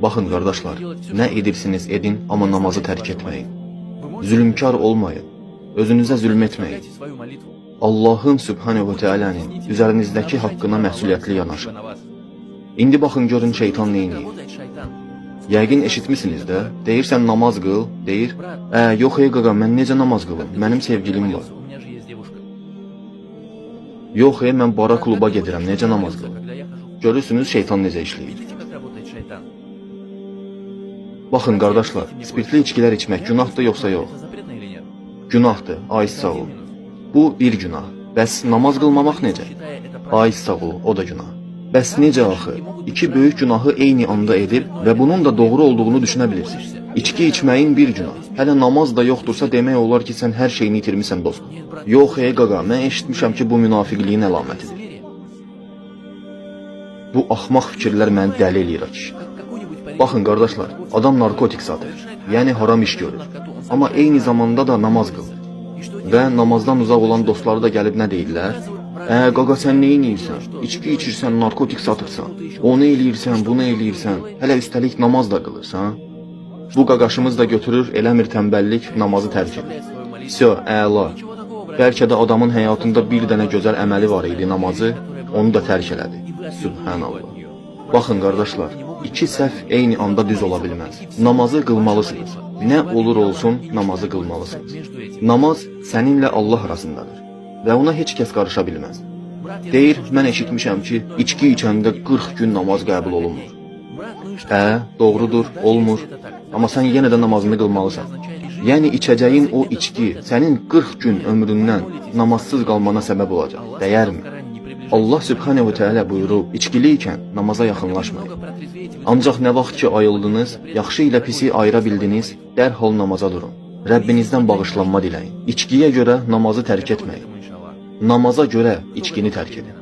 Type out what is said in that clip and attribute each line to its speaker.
Speaker 1: Baxın qardaşlar, nə edirsiniz edin, amma namazı tərk etməyin. Zülmkar olmayın, özünüzə zülm etməyin. Allahın Sübhanehu ve Teala'nın üzərinizdəki haqqına məsuliyyətli yanaşın. İndi baxın görün şeytan neyini. Yəqin eşitmisiniz də, deyirsən namaz qıl, deyir, yox qaqa, mən necə namaz qılım, mənim sevgilim var. Yox mən bara kluba gedirəm, necə namaz qılım. Görürsünüz şeytan necə işləyir. Baxın qardaşlar, spirtli içkilər içmək günahdır yoxsa yox? Günahdır, ay sağ ol. Bu bir günah. Bəs namaz qılmamaq necə? Ay sağ ol, o da günah. Bəs necə axı? İki böyük günahı eyni anda edib və bunun da doğru olduğunu düşünə bilirsiniz. İçki içməyin bir günah. Hələ namaz da yoxdursa demək olar ki, sən hər şeyini itirmisən dostum. Yox qaqa, mən eşitmişəm ki, bu münafiqliyin əlamətidir. Bu axmaq fikirlər məni dəli eləyir kişi. Baxın qardaşlar, adam narkotik satır, yəni haram iş görür. Amma eyni zamanda da namaz qılır. Və namazdan uzaq olan dostları da gəlib nə deyirlər? Qaqa sən nə edirsən? İçki içirsən, narkotik satırsan. Onu eləyirsən, bunu eləyirsən. Hələ üstəlik namaz da qılırsan. Bu qaqaşımız da götürür, eləmir tənbəllik, namazı tərk edir. Sö, əla. Bəlkə də adamın həyatında bir dənə gözəl əməli var idi, namazı, onu da tərk elədi. Subhanallah. Baxın qardaşlar, iki səhv eyni anda düz ola bilməz. Namazı qılmalısınız. Nə olur olsun, namazı qılmalısınız. Namaz səninlə Allah arasındadır və ona heç kəs qarışa bilməz. Deyir, mən eşitmişəm ki, içki içəndə 40 gün namaz qəbul olunmur. Doğrudur, olmur. Amma sən yenə də namazını qılmalısan. Yəni içəcəyin o içki sənin 40 gün ömründən namazsız qalmana səbəb olacaq. Dəyərmi? Allah Sübhanehu ve Teala buyurub, içkili ikən namaza yaxınlaşmayın. Ancaq nə vaxt ki ayıldınız, yaxşı ilə pisi ayıra bildiniz, dərhal namaza durun. Rəbbinizdən bağışlanma diləyin. İçkiyə görə namazı tərk etməyin. Namaza görə içkini tərk edin.